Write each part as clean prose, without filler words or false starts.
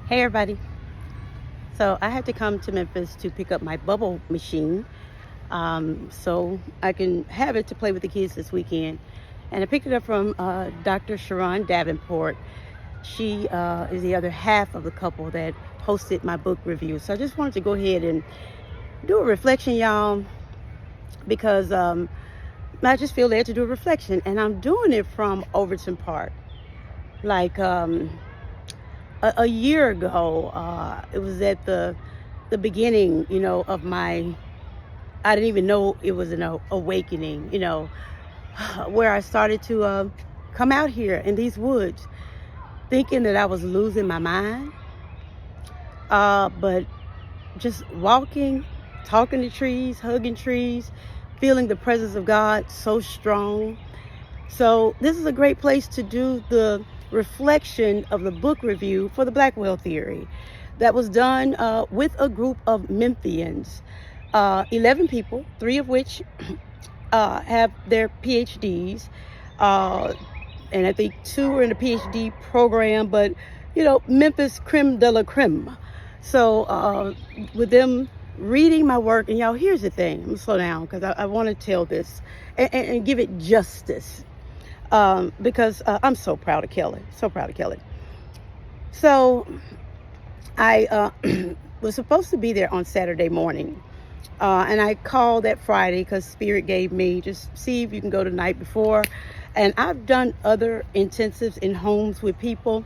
Hey everybody. So I had to come to Memphis to pick up my bubble machine so I can have it to play with the kids this weekend. And I picked it up from Dr. Sharon Davenport. She is the other half of the couple that hosted my book review. So I just wanted to go ahead and do a reflection, y'all, because I just feel led to do a reflection. And I'm doing it from Overton Park. Like, a year ago, it was at the beginning, of my, I didn't even know it was an awakening, where I started to come out here in these woods, thinking that I was losing my mind, but just walking, talking to trees, hugging trees, feeling the presence of God so strong. So this is a great place to do the reflection of the book review for the BlackWell Theory that was done with a group of Memphians, 11 people, 3 of which have their PhDs, and I think 2 are in the PhD program, but Memphis creme de la creme. So with them reading my work, and y'all, here's the thing, I'm gonna slow down because I want to tell this and give it justice. Because I'm so proud of Kelly, so proud of Kelly. So I was supposed to be there on Saturday morning, and I called that Friday because Spirit gave me, just see if you can go the night before. And I've done other intensives in homes with people.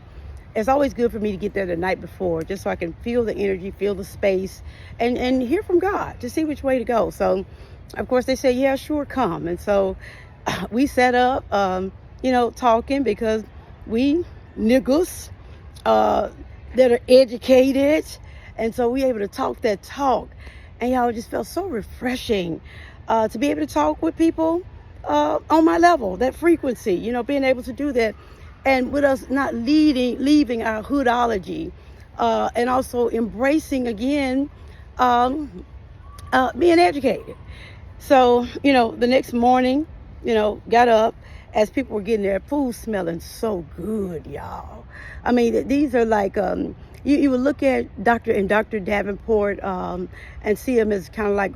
It's always good for me to get there the night before, just so I can feel the energy, feel the space, and hear from God to see which way to go. So, of course, they said, yeah, sure, come. And so we set up, talking, because we niggas that are educated, and so we able to talk that talk, and y'all, just felt so refreshing to be able to talk with people on my level, that frequency, being able to do that, and with us not leaving our hoodology, and also embracing again being educated. So the next morning, got up as people were getting their food smelling so good, y'all. I mean, these are like, you would look at Dr. Davenport and see them as kind of like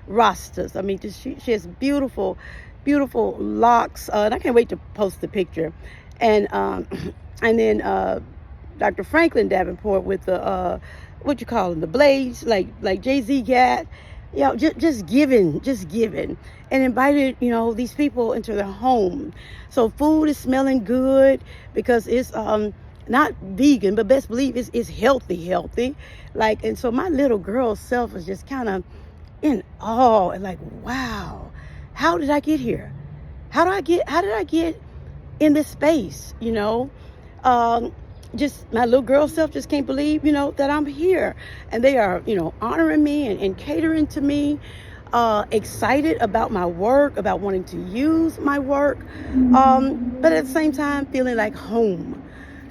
Rastas. I mean, she has beautiful, beautiful locks. And I can't wait to post the picture. And then Dr. Franklin Davenport with the, what you call them, the blades, like Jay-Z got. Just giving, and invited, these people into their home. So food is smelling good because it's not vegan, but best believe it's healthy. Like, and so my little girl self is just kind of in awe and like, wow, how did I get here? How did I get in this space? Just my little girl self just can't believe, that I'm here. And they are, honoring me and catering to me, excited about my work, about wanting to use my work, but at the same time feeling like home.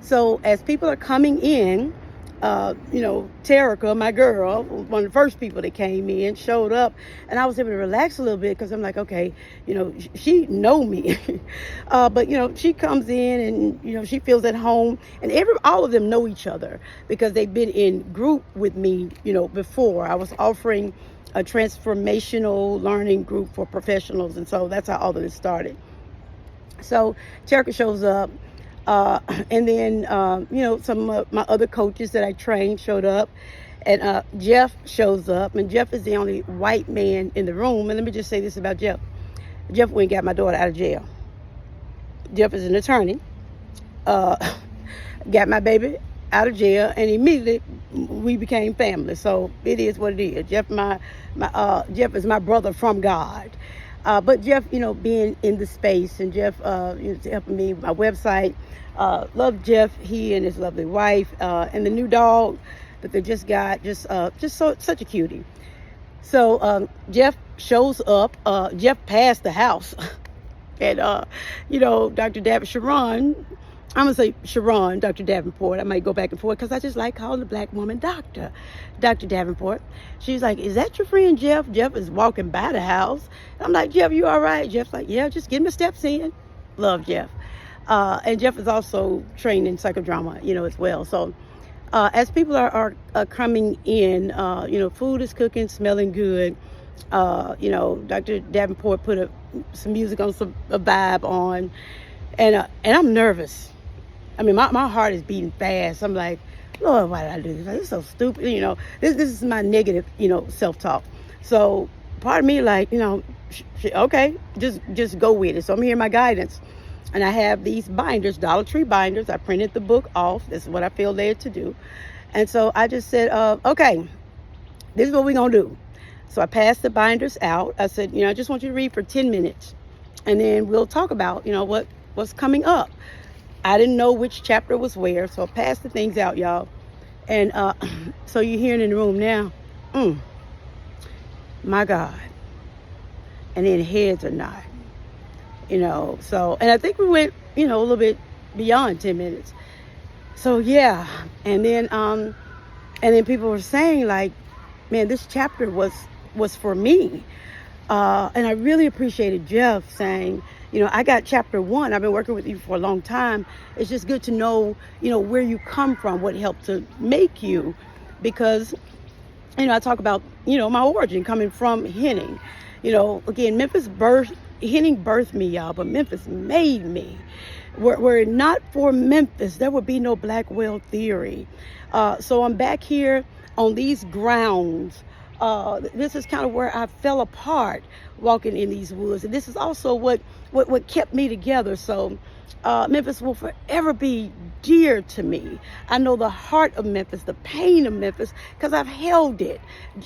So as people are coming in, Terica, my girl, one of the first people that came in, showed up, and I was able to relax a little bit because I'm like, okay, she know me, but she comes in and she feels at home, and all of them know each other because they've been in group with me, before. I was offering a transformational learning group for professionals, and so that's how all of this started. So Terica shows up. And then, some of my other coaches that I trained showed up, and Jeff shows up, and Jeff is the only white man in the room. And let me just say this about Jeff. Jeff went and got my daughter out of jail. Jeff is an attorney, got my baby out of jail, and immediately we became family. So it is what it is. Jeff is my brother from God. But Jeff, being in the space, and Jeff, helping me with my website. Love Jeff, he and his lovely wife, and the new dog that they just got, such a cutie. So Jeff shows up. Jeff passed the house, and Dr. Sharon. I'm gonna say Sharon, Dr. Davenport. I might go back and forth because I just like calling the black woman Dr. Davenport. She's like, "Is that your friend Jeff?" Jeff is walking by the house. I'm like, "Jeff, you all right?" Jeff's like, "Yeah, just getting my steps in." Love Jeff. And Jeff is also trained in psychodrama, as well. So as people are coming in, food is cooking, smelling good. Dr. Davenport put some music on, a vibe on, and I'm nervous. I mean, my heart is beating fast. I'm like, Lord, why did I do this? This is so stupid. This is my negative, self-talk. So part of me, like, okay, just go with it. So I'm hearing my guidance. And I have these binders, Dollar Tree binders. I printed the book off. This is what I feel led to do. And so I just said, okay, this is what we're going to do. So I passed the binders out. I said, I just want you to read for 10 minutes. And then we'll talk about, what's coming up. I didn't know which chapter was where. So I passed the things out, y'all. And so you're hearing in the room now, my God. And then heads are nodding. So, and I think we went, a little bit beyond 10 minutes. So yeah. And then people were saying, like, man, this chapter was for me. And I really appreciated Jeff saying, I got chapter 1. I've been working with you for a long time. It's just good to know, where you come from, what helped to make you, because, I talk about, my origin coming from Henning. Again, Henning birthed me, y'all, but Memphis made me. Were it not for Memphis, there would be no BlackWell Theory. So I'm back here on these grounds. This is kind of where I fell apart walking in these woods. And this is also what kept me together. So Memphis will forever be dear to me. I know the heart of Memphis, the pain of Memphis, because I've held it.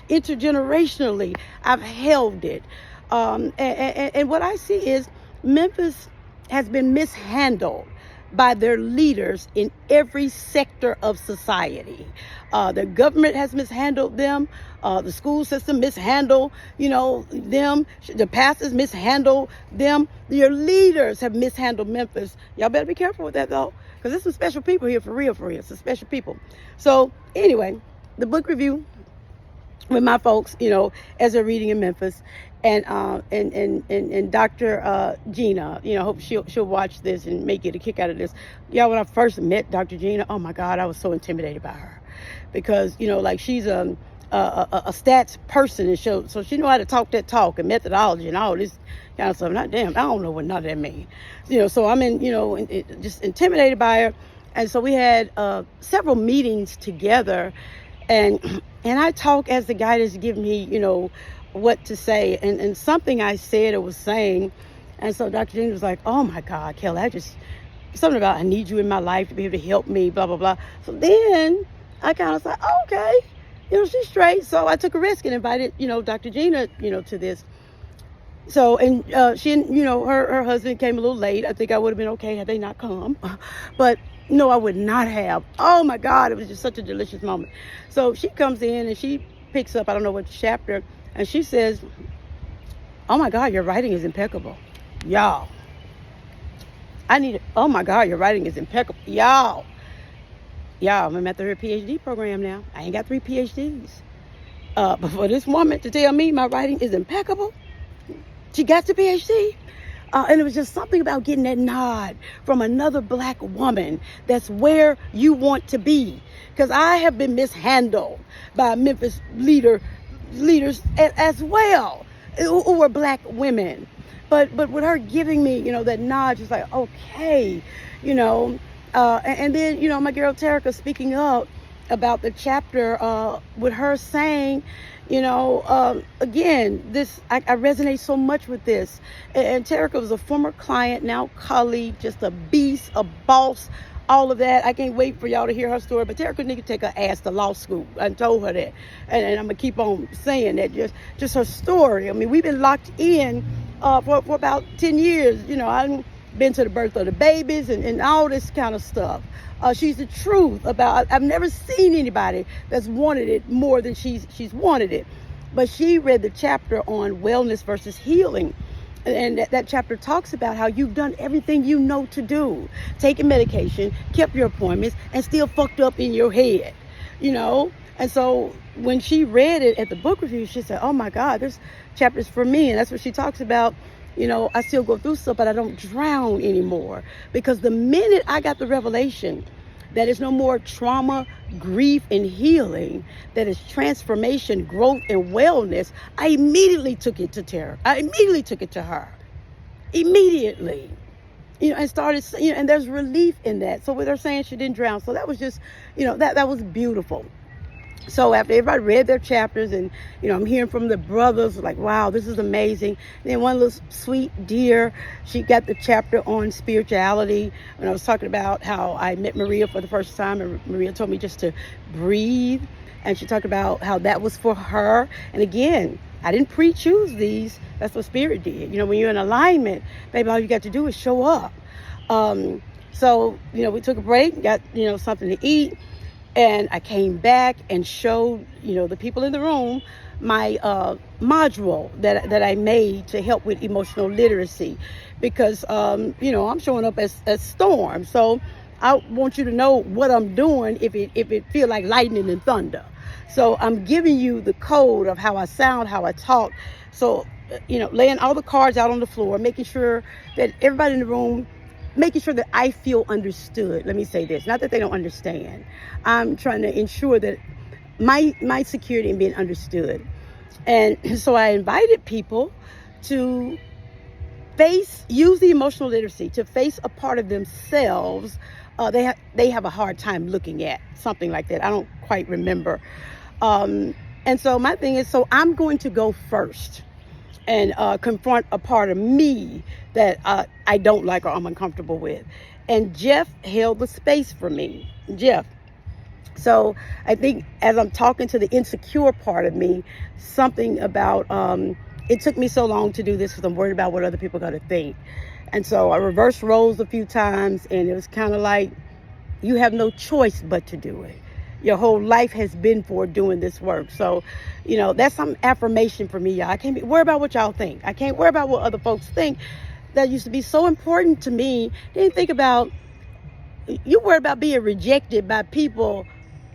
Intergenerationally, I've held it. And what I see is Memphis has been mishandled by their leaders in every sector of society. The government has mishandled them. The school system mishandled, them. The pastors mishandled them. Your leaders have mishandled Memphis. Y'all better be careful with that, though, because there's some special people here for real. Some special people. So anyway, the book review with my folks, as they're reading in Memphis, and Dr. Gina, hope she'll watch this and may get a kick out of this. When I first met Dr. Gina, oh my God, I was so intimidated by her, because like she's a stats person, and so she know how to talk that talk and methodology and all this kind of stuff. I don't know what none of that means. So I'm just intimidated by her, and so we had several meetings together. And I talk as the guidance give me, what to say. And something I said or was saying. And so Dr. Jean was like, oh my God, Kelly, something about I need you in my life to be able to help me, blah, blah, blah. So then I kind of said, okay, she's straight. So I took a risk and invited, Dr. Gina, to this. So, and she and, her husband came a little late. I think I would have been okay had they not come. But no, I would not have. Oh my God, it was just such a delicious moment. So she comes in and she picks up, I don't know what chapter, and she says, oh my God, your writing is impeccable. Y'all. Oh my God, your writing is impeccable. Y'all, I'm at the PhD program now. I ain't got 3 PhDs. But for this woman to tell me my writing is impeccable, she got the PhD. And it was just something about getting that nod from another Black woman. That's where you want to be. Because I have been mishandled by Memphis leaders as well, who were Black women. But with her giving me, that nod, just like, okay, and then, my girl Terica speaking up about the chapter, with her saying, again, I resonate so much with this. And Terica was a former client, now colleague, just a beast, a boss, all of that. I can't wait for y'all to hear her story. But Terica need to take her ass to law school. I told her that. And I'm going to keep on saying that. Just her story. I mean, we've been locked in for about 10 years. I've been to the birth of the babies and all this kind of stuff. She's the truth about, I've never seen anybody that's wanted it more than she's wanted it. But she read the chapter on wellness versus healing. And that chapter talks about how you've done everything you know to do. Taken medication, kept your appointments, and still fucked up in your head, And so when she read it at the book review, she said, oh my God, this chapter's for me. And that's what she talks about. I still go through stuff, but I don't drown anymore. Because the minute I got the revelation That is no more trauma, grief, and healing. That is transformation, growth, and wellness. I immediately took it to Tara. I immediately took it to her. Immediately. And started, and there's relief in that. So with her saying she didn't drown. So that was just, that was beautiful. So after everybody read their chapters, and I'm hearing from the brothers like, wow, this is amazing. And then one little sweet dear, she got the chapter on spirituality, and I was talking about how I met Maria for the first time, and Maria told me just to breathe, and she talked about how that was for her. And again, I didn't pre-choose these. That's what Spirit did. When you're in alignment, baby, all you got to do is show up. So we took a break, got something to eat. And I came back and showed, the people in the room my module that I made to help with emotional literacy, because, I'm showing up as Storm. So I want you to know what I'm doing if it feel like lightning and thunder. So I'm giving you the code of how I sound, how I talk. So, laying all the cards out on the floor, making sure that everybody in the room, making sure that I feel understood. Let me say this, not that they don't understand. I'm trying to ensure that my security in being understood. And so I invited people to use the emotional literacy to face a part of themselves they have a hard time looking at, something like that. I don't quite remember. And so my thing is, so I'm going to go first and confront a part of me that I don't like or I'm uncomfortable with. And Jeff held the space for me. Jeff. So I think as I'm talking to the insecure part of me, something about, it took me so long to do this because I'm worried about what other people are going to think. And so I reversed roles a few times, and it was kind of like, you have no choice but to do it. Your whole life has been for doing this work. So, that's some affirmation for me, y'all. I can't worry about what y'all think. I can't worry about what other folks think. That used to be so important to me. Didn't think about, you worry about being rejected by people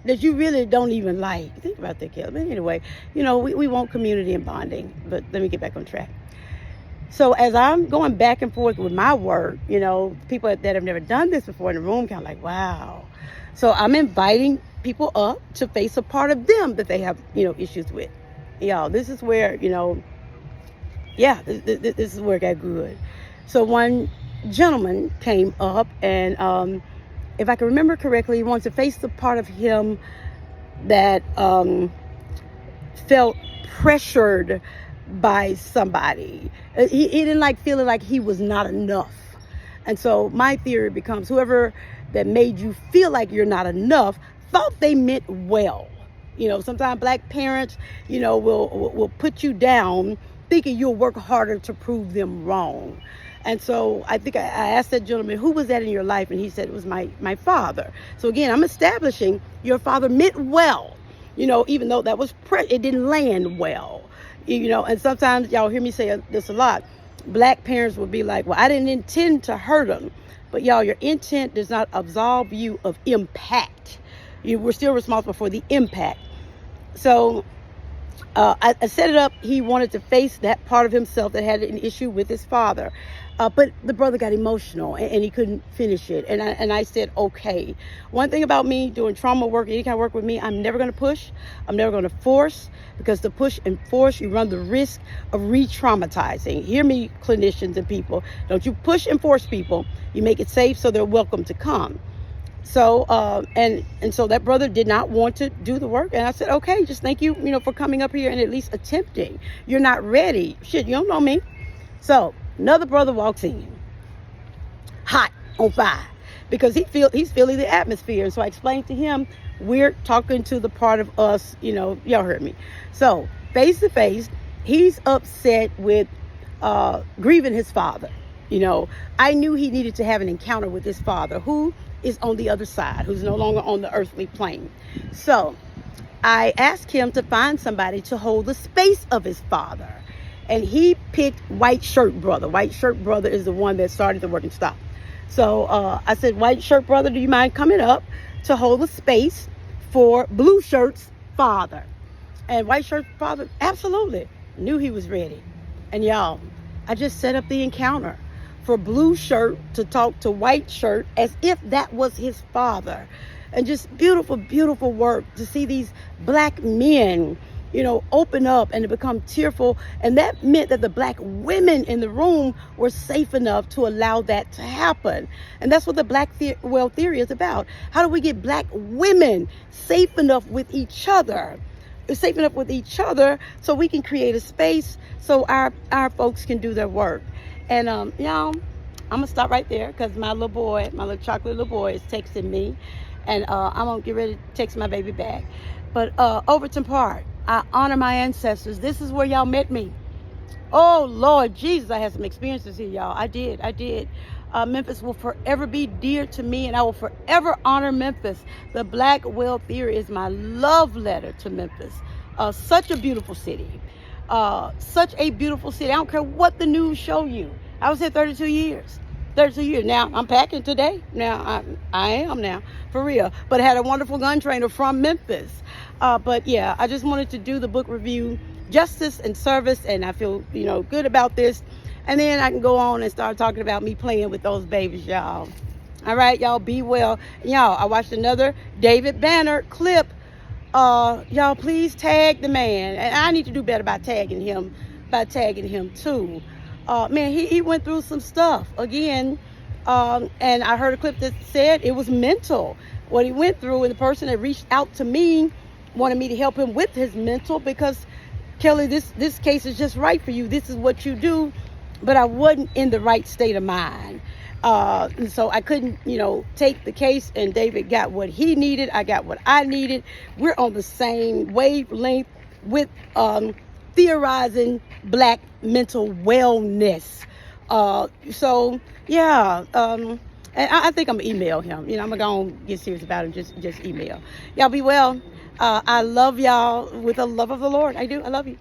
that you really don't even like. Think about that, Kelly. But anyway, we want community and bonding. But let me get back on track. So as I'm going back and forth with my work, people that have never done this before in the room kind of like, wow. So I'm inviting people up to face a part of them that they have, issues with. Y'all, this is where, this is where it got good. So one gentleman came up, and if I can remember correctly, he wanted to face the part of him that felt pressured by somebody. He didn't like feeling like he was not enough. And so my theory becomes, whoever that made you feel like you're not enough thought they meant well. Sometimes Black parents, will put you down thinking you'll work harder to prove them wrong. And so I think I asked that gentleman, who was that in your life? And he said it was my father. So again, I'm establishing your father meant well, even though that was it didn't land well, and sometimes y'all hear me say this a lot. Black parents will be like, well, I didn't intend to hurt him. But y'all, your intent does not absolve you of impact. You were still responsible for the impact. So I set it up. He wanted to face that part of himself that had an issue with his father. But the brother got emotional and he couldn't finish it. And I said, okay. One thing about me doing trauma work, any kind of work with me, I'm never going to push. I'm never going to force, because to push and force, you run the risk of re-traumatizing. Hear me, clinicians and people. Don't you push and force people. You make it safe so they're welcome to come. So, and so that brother did not want to do the work. And I said, okay, just thank you, for coming up here and at least attempting. You're not ready. Shit, you don't know me. So another brother walks in, hot, on fire, because he's feeling the atmosphere. And so I explained to him, we're talking to the part of us, y'all heard me. So face to face, he's upset with grieving his father. I knew he needed to have an encounter with his father, who is on the other side, who's no longer on the earthly plane. So I asked him to find somebody to hold the space of his father. And he picked White Shirt Brother. White Shirt Brother is the one that started the work and stop. So I said, White Shirt Brother, do you mind coming up to hold the space for Blue Shirt's father? And White Shirt Father, absolutely, knew he was ready. And y'all, I just set up the encounter for blue shirt to talk to white shirt as if that was his father. And just beautiful, beautiful work to see these black men, open up and to become tearful. And that meant that the black women in the room were safe enough to allow that to happen. And that's what the BlackWell Theory is about. How do we get black women safe enough with each other? Safe enough with each other so we can create a space so our folks can do their work. And y'all, I'm gonna stop right there because my little chocolate little boy is texting me, and I'm gonna get ready to text my baby back. But Overton Park, I honor my ancestors. This is where y'all met me. Oh Lord Jesus, I had some experiences here, y'all. I did. Memphis will forever be dear to me, and I will forever honor Memphis. The BlackWell Theory is my love letter to Memphis. Such a beautiful city. Such a beautiful city. I don't care what the news show you. I was here 32 years. 32 years. Now, I'm packing today. Now, I am now, for real. But I had a wonderful gun trainer from Memphis. But yeah, I just wanted to do the book review, Justice and Service, and I feel, good about this. And then I can go on and start talking about me playing with those babies, y'all. All right, y'all, be well. Y'all, I watched another David Banner clip. Y'all, please tag the man. And I need to do better by tagging him too. Man, he went through some stuff again. And I heard a clip that said it was mental, what he went through. And the person that reached out to me wanted me to help him with his mental because, Kelly, this case is just right for you. This is what you do. But I wasn't in the right state of mind. And so I couldn't, take the case, and David got what he needed. I got what I needed. We're on the same wavelength with theorizing black mental wellness. So yeah, and I think I'm gonna email him. I'm gonna get serious about it. Just email. Y'all be well. I love y'all with the love of the Lord. I do. I love you.